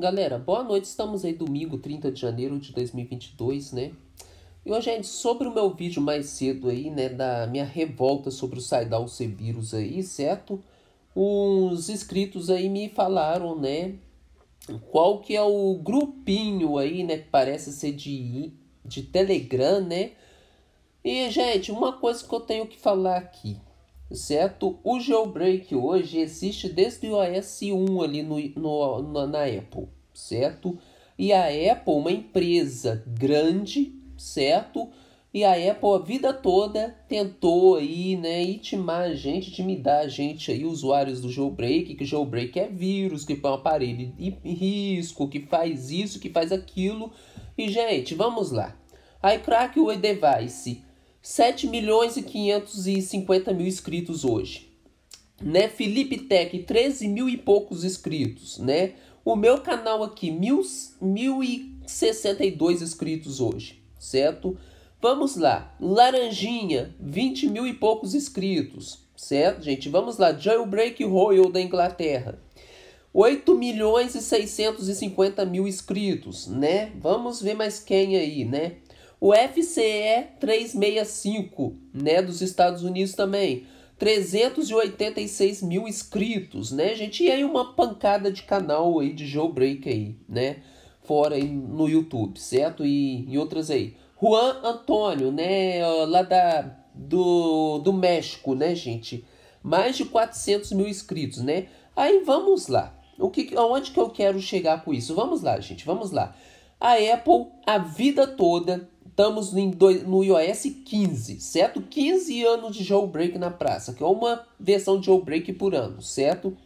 Galera, boa noite, estamos aí domingo 30 de janeiro de 2022, né? E hoje, gente, sobre o meu vídeo mais cedo aí, né, da minha revolta sobre o Saidal C vírus aí, certo? Os inscritos aí me falaram, né, qual que é o grupinho aí, né, que parece ser de Telegram, né? E, gente, uma coisa que eu tenho que falar aqui, certo? O jailbreak hoje existe desde o iOS 1 ali na Apple, certo? E a Apple, uma empresa grande, certo? E a Apple a vida toda tentou aí, né, intimar a gente, intimidar a gente aí, usuários do jailbreak, que jailbreak é vírus, que põe um aparelho em risco, que faz isso, que faz aquilo. E, gente, vamos lá. iCrack o device 7.550.000 inscritos hoje, né? Felipe Tech 13 mil e poucos inscritos, né? O meu canal aqui 1.062 inscritos hoje, certo? Vamos lá, Laranjinha 20 mil e poucos inscritos, certo, gente? Vamos lá, Jailbreak Royal da Inglaterra 8.650.000 inscritos, né? Vamos ver mais quem aí, né? O FCE 365, né, dos Estados Unidos também, 386 mil inscritos, né, gente? E aí uma pancada de canal aí de jailbreak aí, né? Fora aí no YouTube, certo? E outras aí. Juan Antônio, né, lá do México, né, gente? Mais de 400 mil inscritos, né? Aí vamos lá. Aonde que eu quero chegar com isso? Vamos lá, gente, vamos lá. A Apple, a vida toda, estamos no iOS 15, certo? 15 anos de jailbreak na praça, que é uma versão de jailbreak por ano, certo?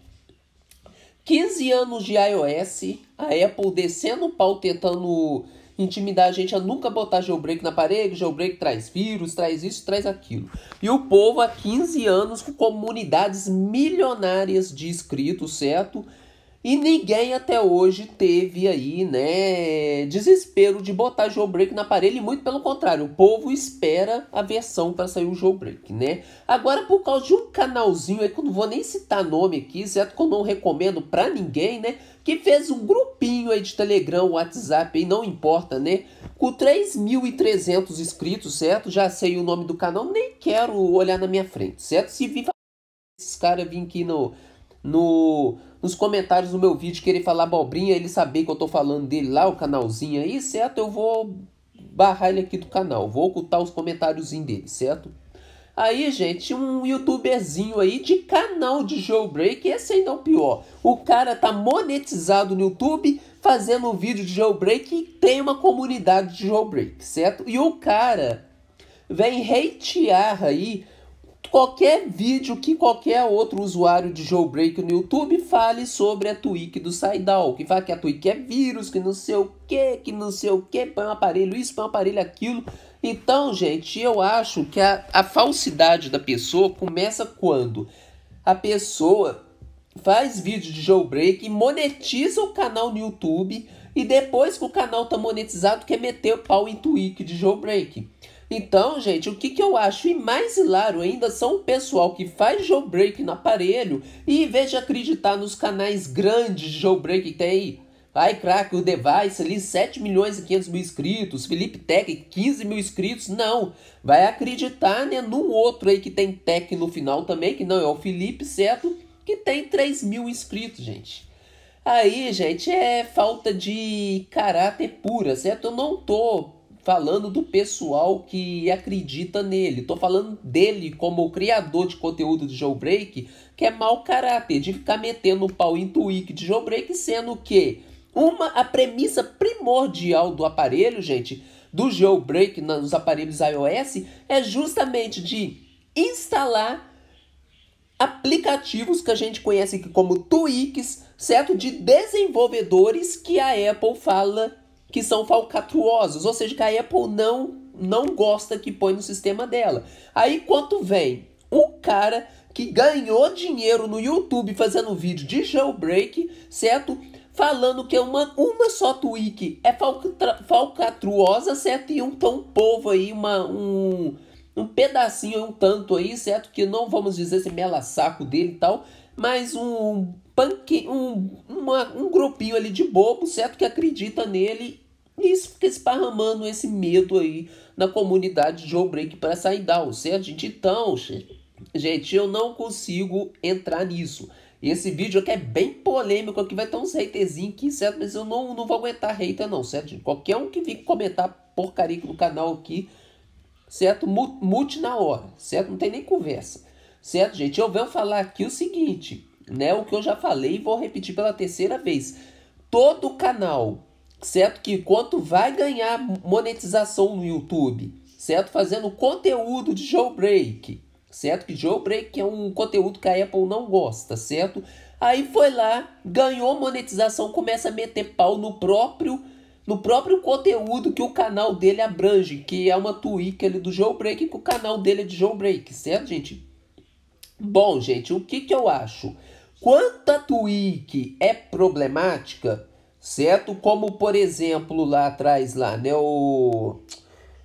15 anos de iOS, a Apple descendo o pau tentando intimidar a gente a nunca botar jailbreak na parede, jailbreak traz vírus, traz isso, traz aquilo. E o povo há 15 anos com comunidades milionárias de inscritos, certo? E ninguém até hoje teve aí, né, desespero de botar jailbreak na aparelho, e muito pelo contrário, o povo espera a versão para sair o jailbreak, né? Agora, por causa de um canalzinho aí, que eu não vou nem citar nome aqui, certo? Que eu não recomendo para ninguém, né? Que fez um grupinho aí de Telegram, WhatsApp, aí não importa, né? Com 3.300 inscritos, certo? Já sei o nome do canal, nem quero olhar na minha frente, certo? Se vir esses caras vir aqui nos comentários do meu vídeo querer falar abobrinha, ele saber que eu tô falando dele lá, o canalzinho aí, certo? Eu vou barrar ele aqui do canal, vou ocultar os comentáriozinhos dele, certo? Aí, gente, um youtuberzinho aí de canal de jailbreak, esse ainda é o pior. O cara tá monetizado no YouTube, fazendo um vídeo de jailbreak e tem uma comunidade de jailbreak, certo? E o cara vem hatear aí qualquer vídeo que qualquer outro usuário de jailbreak no YouTube fale sobre a tweak do Saidal, que fala que a tweak é vírus, que não sei o que, põe um aparelho isso, põe um aparelho aquilo. Então, gente, eu acho que a falsidade da pessoa começa quando a pessoa faz vídeo de jailbreak, monetiza o canal no YouTube e depois que o canal tá monetizado quer meter o pau em tweak de jailbreak. Então, gente, o que eu acho e mais hilário ainda são o pessoal que faz jailbreak no aparelho e em vez de acreditar nos canais grandes de jailbreak que tem aí, iCrack, o device ali, 7.500.000 inscritos, Felipe Tech, 15 mil inscritos, não. Vai acreditar, né, num outro aí que tem Tech no final também, que não é o Felipe, certo? Que tem 3 mil inscritos, gente. Aí, gente, é falta de caráter pura, certo? Eu não tô falando do pessoal que acredita nele. Tô falando dele como o criador de conteúdo de jailbreak, que é mau caráter, de ficar metendo o pau em tweak de jailbreak, sendo que a premissa primordial do aparelho, gente, do jailbreak nos aparelhos iOS, é justamente de instalar aplicativos que a gente conhece aqui como tweaks, certo? De desenvolvedores que a Apple fala que são falcatruosos, ou seja, que a Apple não gosta que põe no sistema dela. Aí quando vem um cara que ganhou dinheiro no YouTube fazendo vídeo de jailbreak, certo? Falando que uma só tweak é falcatruosa, certo? E então um povo aí, um pedacinho, um tanto aí, certo? Que não vamos dizer se mela saco dele e tal, mas um grupinho ali de bobo, certo? Que acredita nele e isso fica esparramando esse medo aí na comunidade de Jailbreak para Saidal, certo, gente? Então, gente, eu não consigo entrar nisso. Esse vídeo aqui é bem polêmico, aqui vai ter uns haterzinhos aqui, certo? Mas eu não vou aguentar hater não, certo, gente? Qualquer um que vir comentar porcaria aqui no canal aqui, certo? Mute na hora, certo? Não tem nem conversa, certo, gente? Eu venho falar aqui o seguinte, né? O que eu já falei e vou repetir pela terceira vez. Todo canal, certo? Que enquanto vai ganhar monetização no YouTube, certo? Fazendo conteúdo de Jailbreak, certo? Que Jailbreak é um conteúdo que a Apple não gosta, certo? Aí foi lá, ganhou monetização, começa a meter pau no próprio conteúdo que o canal dele abrange, que é uma tweak ali do Jailbreak, que o canal dele é de Jailbreak, certo, gente? Bom, gente, o que eu acho? Quanto a tweak é problemática, certo? Como, por exemplo, lá atrás, lá, né,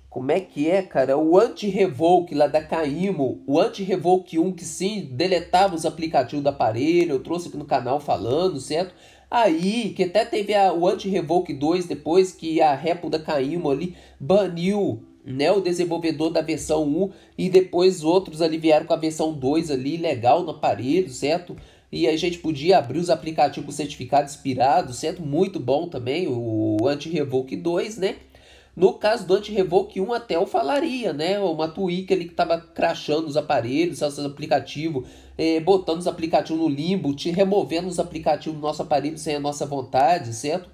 como é que é, cara? O anti-revoke lá da Caimo, o anti-revoke 1, que sim, deletava os aplicativos do aparelho, eu trouxe aqui no canal falando, certo? Aí, que até teve o anti-revoke 2 depois, que a repo da Caimo ali baniu, né, o desenvolvedor da versão 1 e depois outros ali vieram com a versão 2 ali, legal no aparelho, certo? E aí a gente podia abrir os aplicativos com certificado expirado, certo? Muito bom também o anti-revoke 2, né? No caso do anti-revoke 1 até eu falaria, né? Uma tweak ali que estava crashando os aparelhos, seus aplicativos, botando os aplicativos no limbo, removendo os aplicativos do nosso aparelho sem a nossa vontade, certo?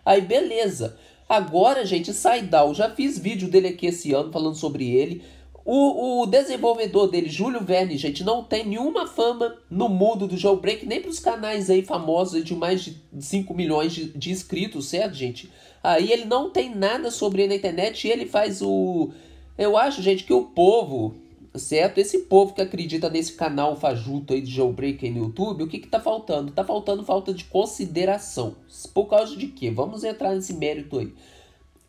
Aí beleza. Agora, gente, Saidal, já fiz vídeo dele aqui esse ano falando sobre ele. O desenvolvedor dele, Júlio Verne, gente, não tem nenhuma fama no mundo do Jailbreak, nem para os canais aí famosos aí de mais de 5 milhões de inscritos, certo, gente? Aí ele não tem nada sobre ele na internet e ele faz o... Eu acho, gente, que o povo, certo? Esse povo que acredita nesse canal fajuto aí de Jailbreak aí no YouTube, o que tá faltando? Tá faltando falta de consideração. Por causa de quê? Vamos entrar nesse mérito aí.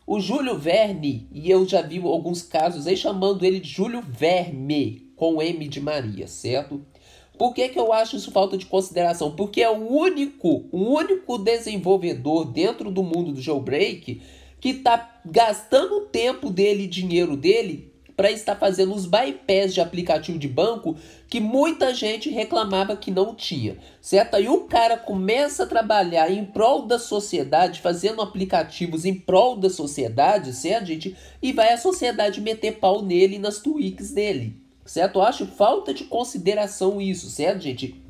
O Júlio Verne, e eu já vi alguns casos aí chamando ele de Júlio Verme, com M de Maria, certo? Por que eu acho isso falta de consideração? Porque é o único desenvolvedor dentro do mundo do Jailbreak que está gastando o tempo dele e dinheiro dele para estar fazendo os bypass de aplicativo de banco que muita gente reclamava que não tinha, certo? Aí o cara começa a trabalhar em prol da sociedade, fazendo aplicativos em prol da sociedade, certo, gente? E vai a sociedade meter pau nele e nas tweaks dele, certo? Eu acho falta de consideração isso, certo, gente?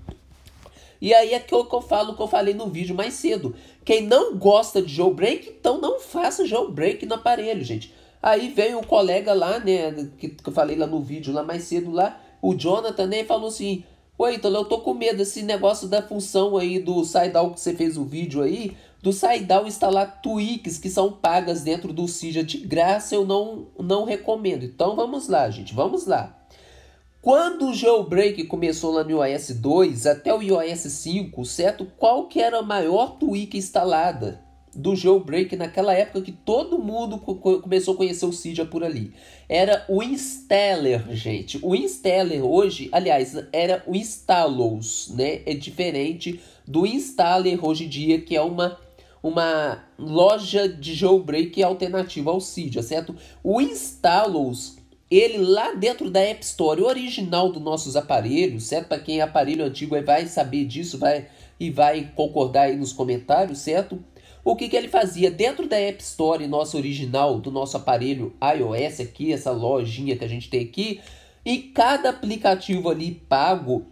E aí é que eu falo o que eu falei no vídeo mais cedo. Quem não gosta de Jailbreak, então não faça Jailbreak no aparelho, gente. Aí veio o colega lá, né, que eu falei lá no vídeo, lá mais cedo lá, o Jonathan, né, falou assim, oi, então eu tô com medo desse negócio da função aí do Saidal que você fez o vídeo aí, do Saidal instalar tweaks que são pagas dentro do Cydia de graça, eu não recomendo. Então vamos lá, gente, vamos lá. Quando o Jailbreak começou lá no iOS 2 até o iOS 5, certo? Qual que era a maior tweak instalada do Jailbreak naquela época que todo mundo começou a conhecer o Cydia por ali? Era o Installer, gente. O Installer hoje, aliás, era o Installos, né? É diferente do Installer hoje em dia, que é uma loja de Jailbreak alternativa ao Cydia, certo? O Installos, ele lá dentro da App Store original dos nossos aparelhos, certo? Para quem é aparelho antigo vai saber disso, vai concordar aí nos comentários, certo? O que ele fazia? Dentro da App Store nossa original, do nosso aparelho iOS aqui, essa lojinha que a gente tem aqui, e cada aplicativo ali pago,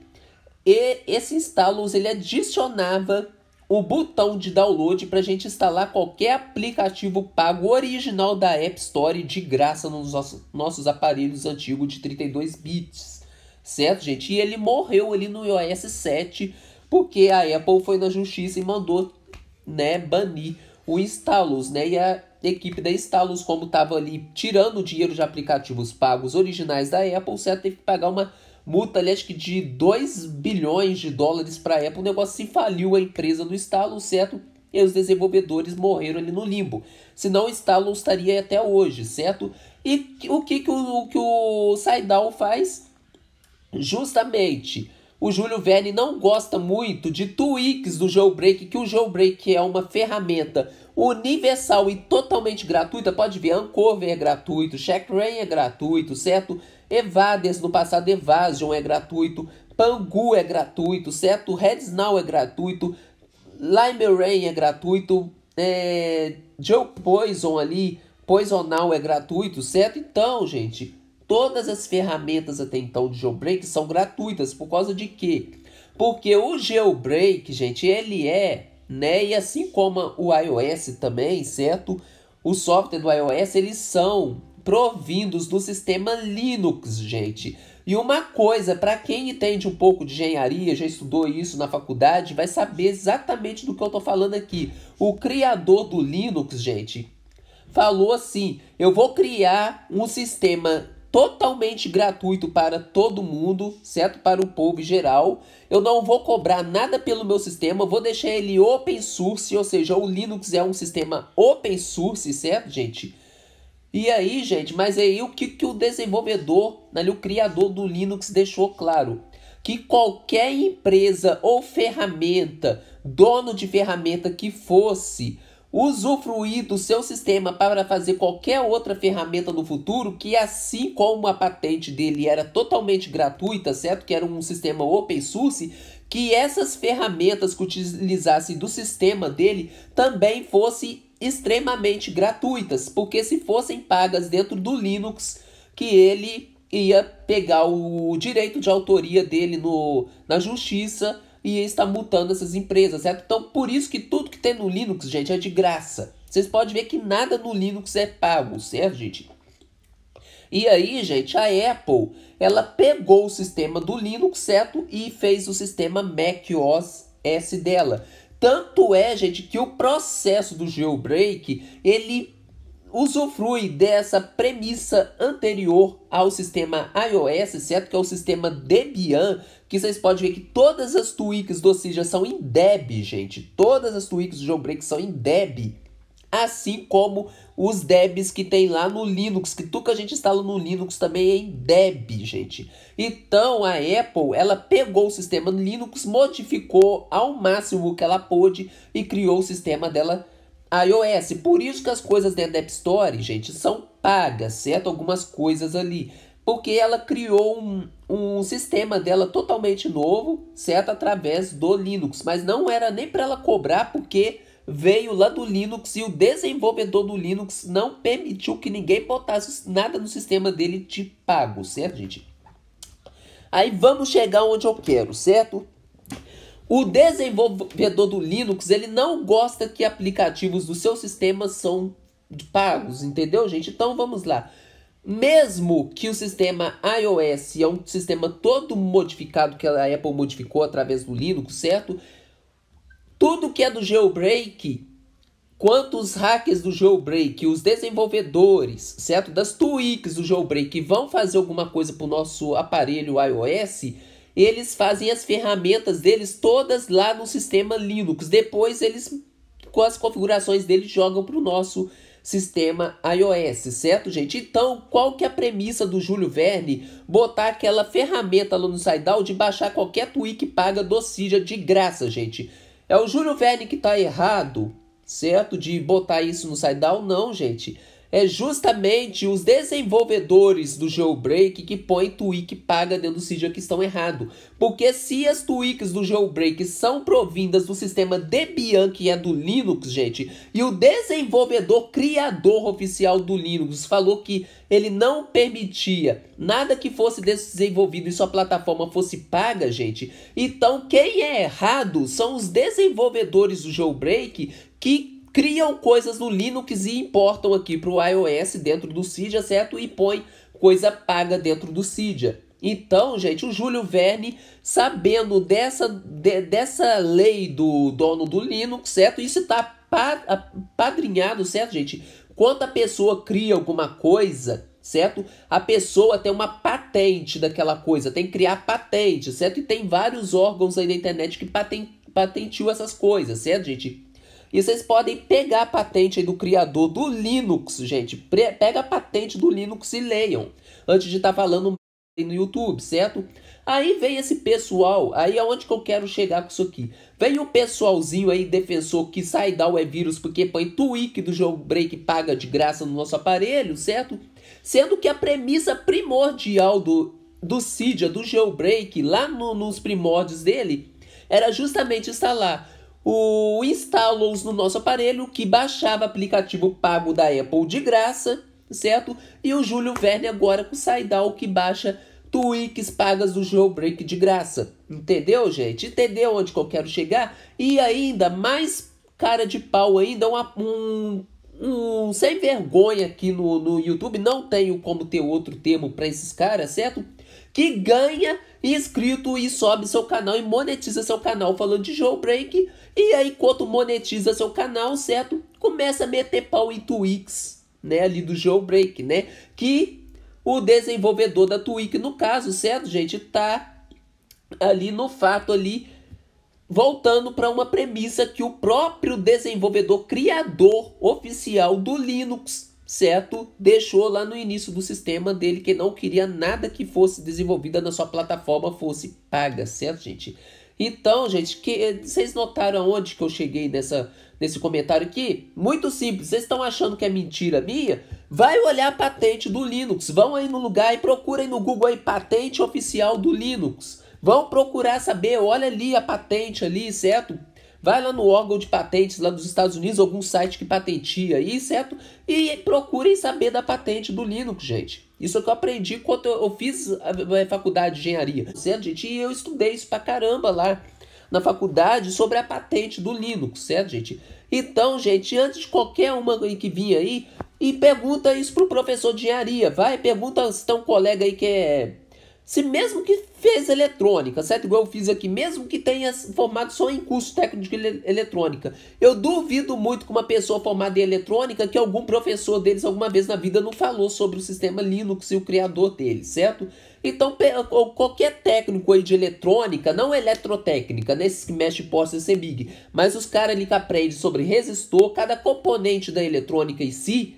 e esse Installos, ele adicionava o botão de download para a gente instalar qualquer aplicativo pago original da App Store de graça nos nossos aparelhos antigos de 32 bits, certo, gente? E ele morreu ali no iOS 7 porque a Apple foi na justiça e mandou, né, banir o Installos, né? E a equipe da Installos, como estava ali tirando dinheiro de aplicativos pagos originais da Apple, certo, teve que pagar uma multa, ali, acho que de 2 bilhões de dólares para a Apple. O negócio se faliu a empresa do Installos, certo? E os desenvolvedores morreram ali no limbo. Senão o Installos estaria até hoje, certo? E o Saidal faz? Justamente, o Júlio Verne não gosta muito de tweaks do jailbreak, que o jailbreak é uma ferramenta universal e totalmente gratuita. Pode ver, Uncover é gratuito, Checkra é gratuito, certo? Evaders, no passado Evasion é gratuito, Pangu é gratuito, certo? Redsnaw é gratuito, Limerain é gratuito, Joe Poison ali, Poisonal é gratuito, certo? Então, gente, todas as ferramentas até então de jailbreak são gratuitas. Por causa de quê? Porque o jailbreak, gente, ele é, né? E assim como o iOS também, certo? O software do iOS, eles são provindos do sistema Linux, gente. E uma coisa, para quem entende um pouco de engenharia, já estudou isso na faculdade, vai saber exatamente do que eu tô falando aqui. O criador do Linux, gente, falou assim: eu vou criar um sistema totalmente gratuito para todo mundo, certo? Para o povo em geral. Eu não vou cobrar nada pelo meu sistema, vou deixar ele open source, ou seja, o Linux é um sistema open source, certo, gente? E aí, gente, mas aí o que o desenvolvedor, ali, o criador do Linux deixou claro? Que qualquer empresa ou ferramenta, dono de ferramenta que fosse usufruir do seu sistema para fazer qualquer outra ferramenta no futuro, que assim como a patente dele era totalmente gratuita, certo? Que era um sistema open source, que essas ferramentas que utilizassem do sistema dele também fossem extremamente gratuitas, porque se fossem pagas dentro do Linux, que ele ia pegar o direito de autoria dele na justiça e ia estar multando essas empresas, certo? Então, por isso que tudo que tem no Linux, gente, é de graça. Vocês podem ver que nada no Linux é pago, certo, gente? E aí, gente, a Apple, ela pegou o sistema do Linux, certo? E fez o sistema macOS S dela. Tanto é, gente, que o processo do jailbreak, ele usufrui dessa premissa anterior ao sistema iOS, certo? Que é o sistema Debian, que vocês podem ver que todas as tweaks do Cydia são em Deb, gente. Todas as tweaks do jailbreak são em Deb. Assim como os Debs que tem lá no Linux, que tudo que a gente instala no Linux também é em Deb, gente. Então a Apple, ela pegou o sistema do Linux, modificou ao máximo o que ela pôde e criou o sistema dela iOS. Por isso que as coisas dentro da App Store, gente, são pagas, certo? Algumas coisas ali. Porque ela criou um sistema dela totalmente novo, certo? Através do Linux. Mas não era nem para ela cobrar, porque veio lá do Linux e o desenvolvedor do Linux não permitiu que ninguém botasse nada no sistema dele de pago, certo, gente? Aí vamos chegar onde eu quero, certo? O desenvolvedor do Linux, ele não gosta que aplicativos do seu sistema são pagos, entendeu, gente? Então vamos lá. Mesmo que o sistema iOS é um sistema todo modificado, que a Apple modificou através do Linux, certo? Tudo que é do jailbreak, quanto os hackers do jailbreak, os desenvolvedores, certo? Das tweaks do jailbreak vão fazer alguma coisa para o nosso aparelho iOS, eles fazem as ferramentas deles todas lá no sistema Linux. Depois eles, com as configurações deles, jogam para o nosso sistema iOS, certo, gente? Então, qual que é a premissa do Júlio Verne? Botar aquela ferramenta lá no Saidal de baixar qualquer tweak paga do Cydia de graça, gente. É o Júlio Verne que tá errado, certo? De botar isso no Saidal? Não, gente. É justamente os desenvolvedores do jailbreak que põem tweak paga dentro do Cydia que estão errados. Porque se as tweaks do jailbreak são provindas do sistema Debian, que é do Linux, gente, e o desenvolvedor criador oficial do Linux falou que ele não permitia nada que fosse desenvolvido e sua plataforma fosse paga, gente, então quem é errado são os desenvolvedores do jailbreak que criam coisas no Linux e importam aqui para o iOS dentro do Cydia, certo? E põe coisa paga dentro do Cydia. Então, gente, o Júlio Verne, sabendo dessa lei do dono do Linux, certo? Isso está apadrinhado, certo, gente? Quando a pessoa cria alguma coisa, certo? A pessoa tem uma patente daquela coisa, tem que criar patente, certo? E tem vários órgãos aí na internet que patenteam essas coisas, certo, gente? E vocês podem pegar a patente aí do criador do Linux, gente. Pega a patente do Linux e leiam, antes de estar falando no YouTube, certo? Aí vem esse pessoal, aí é onde que eu quero chegar com isso aqui. Vem o pessoalzinho aí, defensor, que sai da vírus porque põe tweak do jailbreak paga de graça no nosso aparelho, certo? Sendo que a premissa primordial do Cydia, do jailbreak, lá nos primórdios dele, era justamente instalar o Installous no nosso aparelho, que baixava aplicativo pago da Apple de graça, certo? E o Júlio Verne agora com o SideOwl, que baixa tweaks pagas do jailbreak de graça. Entendeu, gente? Entendeu onde que eu quero chegar? E ainda, mais cara de pau ainda, um sem vergonha aqui no YouTube, não tenho como ter outro termo para esses caras, certo? Que ganha inscrito e sobe seu canal e monetiza seu canal falando de jailbreak. E aí, quando monetiza seu canal, certo? Começa a meter pau em tweaks, né? Ali do jailbreak, né? Que o desenvolvedor da tweak, no caso, certo, gente? Tá ali no fato ali, voltando para uma premissa que o próprio desenvolvedor criador oficial do Linux, certo, deixou lá no início do sistema dele, que não queria nada que fosse desenvolvida na sua plataforma fosse paga, certo, gente? Então, gente, vocês notaram onde que eu cheguei nesse comentário aqui? Muito simples, vocês estão achando que é mentira minha? Vai olhar a patente do Linux, vão aí no lugar e procurem no Google aí patente oficial do Linux. Vão procurar saber, olha ali a patente ali, certo? Vai lá no órgão de patentes lá dos Estados Unidos, algum site que patentia aí, certo? E procurem saber da patente do Linux, gente. Isso é que eu aprendi quando eu fiz a faculdade de engenharia, certo, gente? E eu estudei isso pra caramba lá na faculdade sobre a patente do Linux, certo, gente? Então, gente, antes de qualquer uma que vinha aí, e pergunta isso pro professor de engenharia, vai, pergunta se tem um colega aí que é... Se mesmo que fez eletrônica, certo? Igual eu fiz aqui, mesmo que tenha formado só em curso técnico de eletrônica, eu duvido muito que uma pessoa formada em eletrônica, que algum professor deles alguma vez na vida não falou sobre o sistema Linux e o criador dele, certo? Então, qualquer técnico aí de eletrônica, não eletrotécnica, nesses que mexem postos CEMIG, mas os caras ali que aprendem sobre resistor, cada componente da eletrônica em si,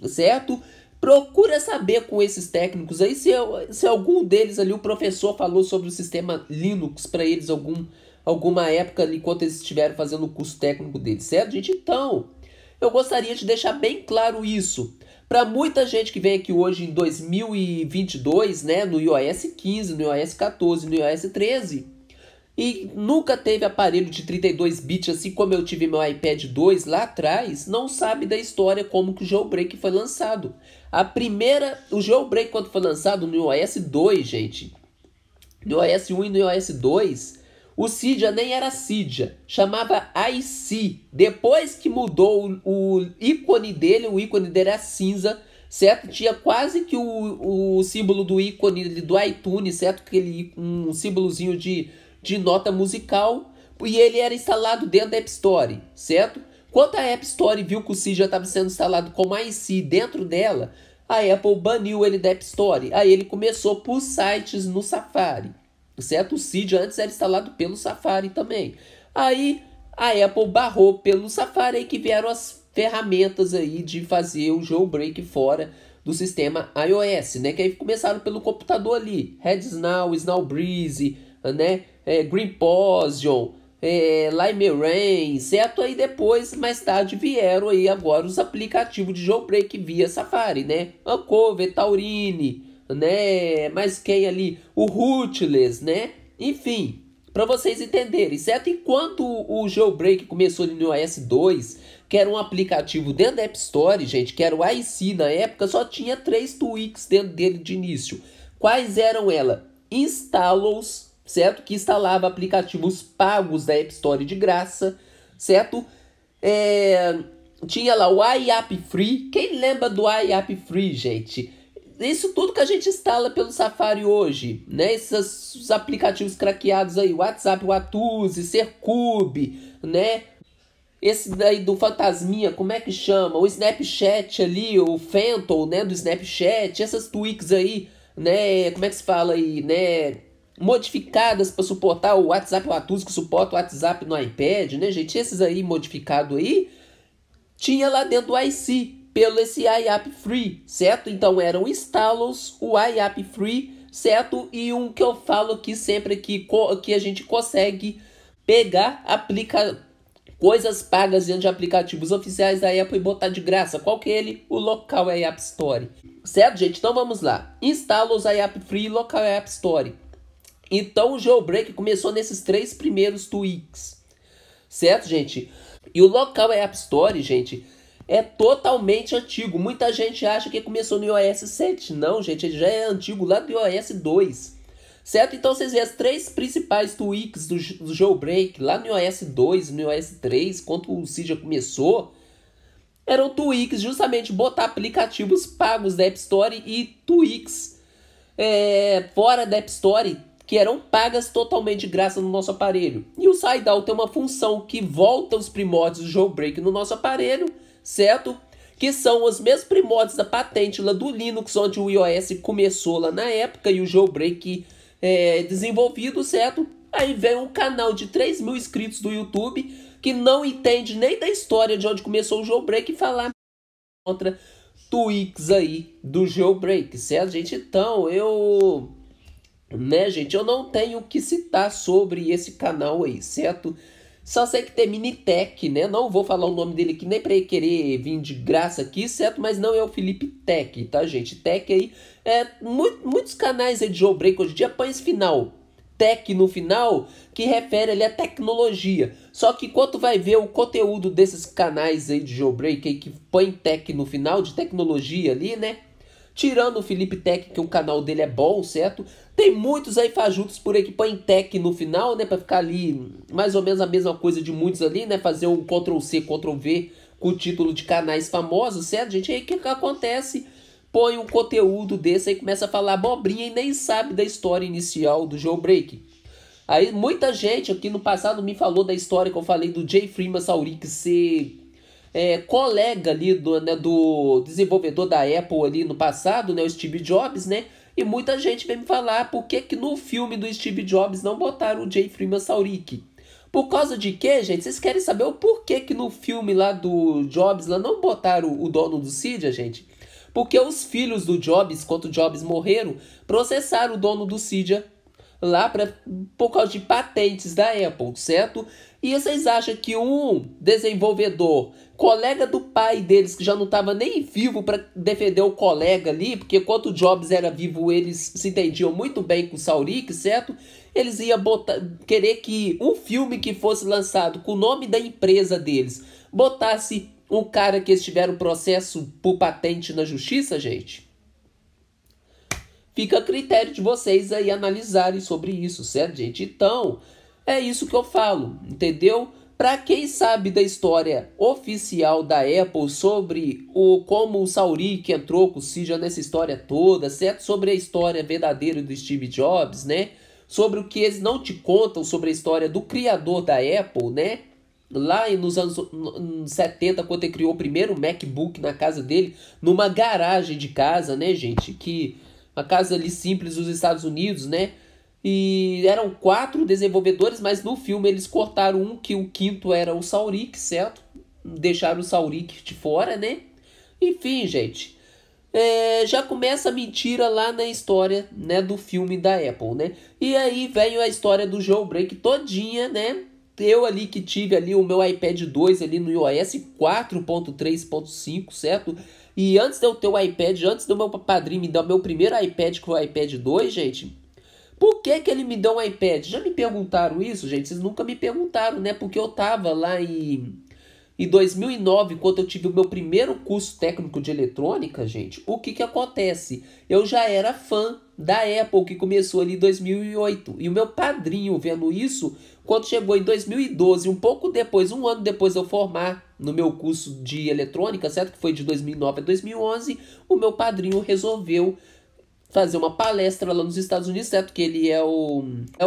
certo? Procura saber com esses técnicos aí se algum deles ali, o professor falou sobre o sistema Linux para eles alguma época ali, enquanto eles estiveram fazendo o curso técnico deles, certo, gente? Então, eu gostaria de deixar bem claro isso. Para muita gente que vem aqui hoje em 2022, né, no iOS 15, no iOS 14, no iOS 13... e nunca teve aparelho de 32 bits, assim como eu tive meu iPad 2 lá atrás, não sabe da história como que o jailbreak foi lançado. O jailbreak quando foi lançado no iOS 2, gente, no iOS 1 e no iOS 2, o Cydia nem era Cydia, chamava IC. Depois que mudou o ícone dele, o ícone dele era cinza, certo? Tinha quase que o símbolo do ícone do iTunes, certo? Um símbolozinho de nota musical, e ele era instalado dentro da App Store, certo? Quando a App Store viu que o Cydia estava sendo instalado como IC dentro dela, a Apple baniu ele da App Store. Aí ele começou por sites no Safari, certo? O Cydia antes era instalado pelo Safari também. Aí a Apple barrou pelo Safari, aí que vieram as ferramentas aí de fazer o jailbreak fora do sistema iOS, né? Que aí começaram pelo computador ali, RedSnow, Snowbreeze, né? Green Poison, Limerain, certo? Aí depois, mais tarde, vieram aí agora os aplicativos de jailbreak via Safari, né? Uncover, Taurine, né? Mas quem ali? O Rootless, né? Enfim, para vocês entenderem, certo? Enquanto o jailbreak começou no iOS 2, que era um aplicativo dentro da App Store, gente, que era o IC na época, só tinha 3 tweaks dentro dele de início. Quais eram elas? Installous, certo? Que instalava aplicativos pagos da App Store de graça, certo? Tinha lá o iApp Free. Quem lembra do iApp Free, gente? Isso tudo que a gente instala pelo Safari hoje, né? Esses aplicativos craqueados aí, WhatsApp, Watusi, Sercube, né? Esse daí do Fantasminha, como é que chama? O Snapchat ali, o Phantom, né? Do Snapchat, essas tweaks aí, né? Como é que se fala aí, né? modificadas para suportar o WhatsApp Watoos, que suporta o WhatsApp no iPad, né, gente? Esses aí modificados aí, tinha lá dentro do IC, pelo esse IAP Free, certo? Então eram instalos, o IAP Free, certo? E um que eu falo aqui sempre que a gente consegue pegar, coisas pagas dentro de aplicativos oficiais da Apple e botar de graça. Qual que é ele? O Local App Store. Certo, gente? Então vamos lá. Instala os App Free e Local App Store. Então o jailbreak começou nesses 3 primeiros tweaks. Certo, gente? E o Local App Store, gente, é totalmente antigo. Muita gente acha que começou no iOS 7. Não, gente, ele já é antigo lá do iOS 2. Certo? Então vocês veem as 3 principais tweaks do jailbreak lá no iOS 2, no iOS 3, quando o Cydia começou, eram tweaks justamente botar aplicativos pagos da App Store e tweaks fora da App Store que eram pagas totalmente de graça no nosso aparelho. E o SideOut tem uma função que volta os primórdios do jailbreak no nosso aparelho, certo? Que são os mesmos primórdios da patente lá do Linux, onde o iOS começou lá na época e o jailbreak desenvolvido, certo? Aí vem um canal de 3 mil inscritos do YouTube que não entende nem da história de onde começou o jailbreak e falar contra tweaks aí do jailbreak, certo, gente? Então, eu não tenho o que citar sobre esse canal aí, certo? Só sei que tem Minitech, né? Não vou falar o nome dele aqui, nem pra ele querer vir de graça aqui, certo? Mas não é o Felipe Tech, tá, gente? Tech aí, muitos canais aí de jailbreak hoje em dia põe esse final, Tech no final, que refere ali a tecnologia. Só que quando vai ver o conteúdo desses canais aí de jailbreak aí, que põe Tech no final, de tecnologia ali, né? Tirando o Felipe Tech, que o canal dele é bom, certo? Tem muitos aí fajutos por aí que põem Tech no final, né? Pra ficar ali mais ou menos a mesma coisa de muitos ali, né? Fazer um Ctrl+C, Ctrl+V com o título de canais famosos, certo, gente? Aí o que acontece? Põe um conteúdo desse aí, começa a falar abobrinha e nem sabe da história inicial do jailbreak. Aí muita gente aqui no passado me falou da história que eu falei do J. Freeman Saurik ser colega ali do desenvolvedor da Apple ali no passado, né, o Steve Jobs, né? E muita gente vem me falar por que no filme do Steve Jobs não botaram o J. Freeman Saurik. Por causa de quê, gente? Vocês querem saber o porquê que no filme lá do Jobs lá não botaram o dono do Cydia, gente? Porque os filhos do Jobs, quando o Jobs morreram, processaram o dono do Cydia lá por causa de patentes da Apple, certo? E vocês acham que um desenvolvedor, colega do pai deles, que já não estava nem vivo para defender o colega ali, porque quando o Jobs era vivo eles se entendiam muito bem com o Saurik, certo? Eles iam querer que um filme que fosse lançado com o nome da empresa deles botasse um cara que estiver processo por patente na justiça, gente? Fica a critério de vocês aí analisarem sobre isso, certo, gente? Então, é isso que eu falo, entendeu? Para quem sabe da história oficial da Apple sobre como o Saurik entrou com o Cydia nessa história toda, certo? Sobre a história verdadeira do Steve Jobs, né? Sobre o que eles não te contam sobre a história do criador da Apple, né? Lá nos anos 70, quando ele criou o primeiro MacBook na casa dele, numa garagem de casa, né, gente? Uma casa ali simples dos Estados Unidos, né? E eram 4 desenvolvedores, mas no filme eles cortaram um, que o quinto era o Saurik, certo? Deixaram o Saurik de fora, né? Enfim, gente. Já começa a mentira lá na história, né, do filme da Apple, né? E aí vem a história do jailbreak todinha, né? Eu ali que tive ali o meu iPad 2 ali no iOS 4.3.5, certo? E antes de eu ter o iPad, antes do meu padrinho me dar o meu primeiro iPad, que foi o iPad 2, gente, por que ele me deu um iPad? Já me perguntaram isso, gente? Vocês nunca me perguntaram, né? Porque eu tava lá em 2009, quando eu tive o meu primeiro curso técnico de eletrônica, gente, o que acontece? Eu já era fã da Apple, que começou ali em 2008. E o meu padrinho, vendo isso, quando chegou em 2012, um ano depois de eu formar no meu curso de eletrônica, certo? Que foi de 2009 a 2011, o meu padrinho resolveu fazer uma palestra lá nos Estados Unidos, certo? Que ele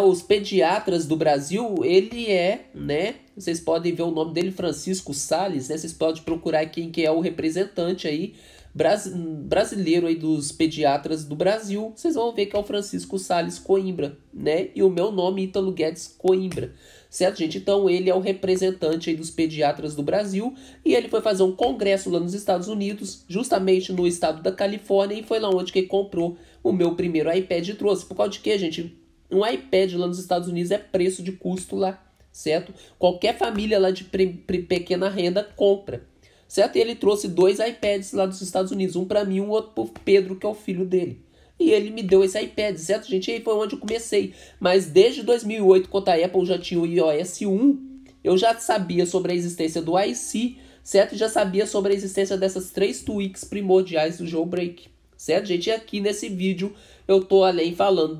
os pediatras do Brasil, ele né? Vocês podem ver o nome dele, Francisco Salles, né? Vocês podem procurar quem que é o representante aí brasileiro aí dos pediatras do Brasil, vocês vão ver que é o Francisco Sales Coimbra, né? E o meu nome, Ítalo Guedes Coimbra. Certo, gente? Então, ele é o representante aí dos pediatras do Brasil e ele foi fazer um congresso lá nos Estados Unidos, justamente no estado da Califórnia, e foi lá onde que ele comprou o meu primeiro iPad e trouxe. Por causa de quê, gente? Um iPad lá nos Estados Unidos é preço de custo lá, certo? Qualquer família lá de pequena renda compra, certo? E ele trouxe 2 iPads lá dos Estados Unidos, um para mim e um outro pro Pedro, que é o filho dele. E ele me deu esse iPad, certo, gente? E aí foi onde eu comecei. Mas desde 2008, quando a Apple já tinha o iOS 1, eu já sabia sobre a existência do IC, certo? Já sabia sobre a existência dessas 3 tweaks primordiais do jailbreak, certo, gente? E aqui nesse vídeo eu tô além falando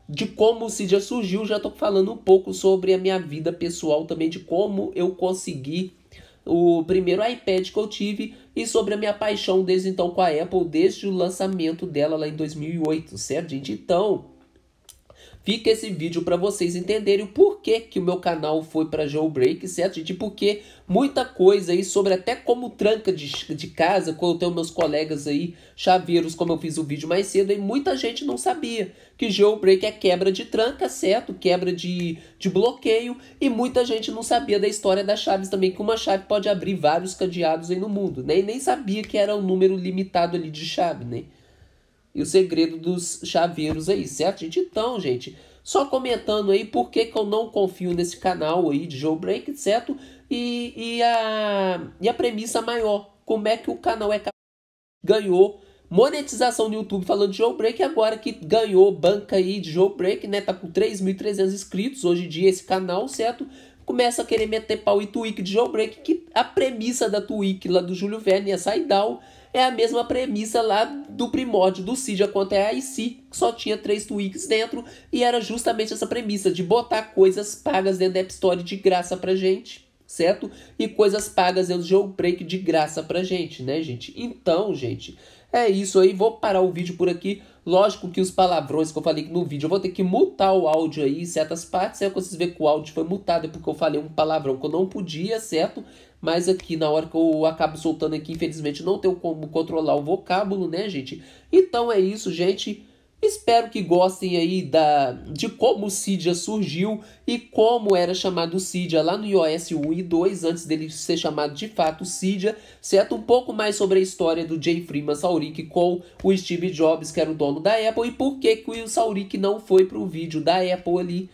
de como o Cydia surgiu, já tô falando um pouco sobre a minha vida pessoal também, de como eu consegui o primeiro iPad que eu tive e sobre a minha paixão desde então com a Apple, desde o lançamento dela lá em 2008, certo, gente? Então, fica esse vídeo para vocês entenderem o porquê que o meu canal foi para jailbreak, certo, gente? Porque muita coisa aí sobre até como tranca de casa, quando eu tenho meus colegas aí, chaveiros, como eu fiz o vídeo mais cedo, e muita gente não sabia que jailbreak é quebra de tranca, certo? Quebra de bloqueio, e muita gente não sabia da história das chaves também, que uma chave pode abrir vários cadeados aí no mundo, né? E nem sabia que era um número limitado ali de chave, né? E o segredo dos chaveiros aí, certo, gente? Então, gente, só comentando aí por que eu não confio nesse canal aí de jailbreak, certo? E a premissa maior, como é que o canal ganhou monetização no YouTube falando de jailbreak, agora que ganhou banca aí de jailbreak, né? Tá com 3.300 inscritos hoje em dia esse canal, certo? Começa a querer meter pau em tweak de jailbreak, que a premissa da tweak lá do Júlio Verne e a Saidal é a mesma premissa lá do primórdio do Cydia quanto é a IC, que só tinha 3 tweaks dentro, e era justamente essa premissa de botar coisas pagas dentro da App Store de graça pra gente, certo? E coisas pagas dentro do jailbreak de graça pra gente, né, gente? Então, gente, é isso aí, vou parar o vídeo por aqui. Lógico que os palavrões que eu falei no vídeo, eu vou ter que mutar o áudio aí em certas partes. Aí vocês verem que o áudio foi mutado, é porque eu falei um palavrão que eu não podia, certo? Mas aqui, na hora que eu acabo soltando aqui, infelizmente não tenho como controlar o vocábulo, né, gente? Então é isso, gente. Espero que gostem aí de como o Cydia surgiu e como era chamado o Cydia lá no iOS 1 e 2, antes dele ser chamado de fato Cydia, certo? Um pouco mais sobre a história do J. Freeman Sauric com o Steve Jobs, que era o dono da Apple, e por que o Sauric não foi para o vídeo da Apple ali,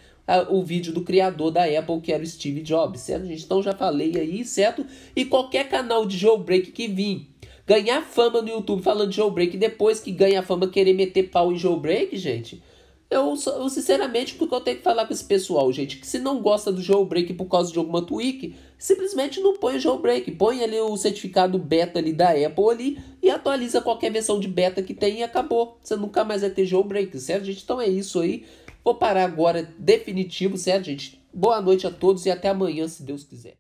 o vídeo do criador da Apple, que era o Steve Jobs, certo, gente? Então já falei aí, certo? E qualquer canal de jailbreak que vir ganhar fama no YouTube falando de jailbreak, depois que ganha fama querer meter pau em jailbreak, gente, eu sinceramente, porque eu tenho que falar com esse pessoal, gente, que se não gosta do jailbreak por causa de alguma tweak, simplesmente não põe o jailbreak, põe ali o certificado beta ali da Apple ali e atualiza qualquer versão de beta que tem e acabou. Você nunca mais vai ter jailbreak, certo, gente? Então é isso aí. Vou parar agora definitivo, certo, gente? Boa noite a todos e até amanhã, se Deus quiser.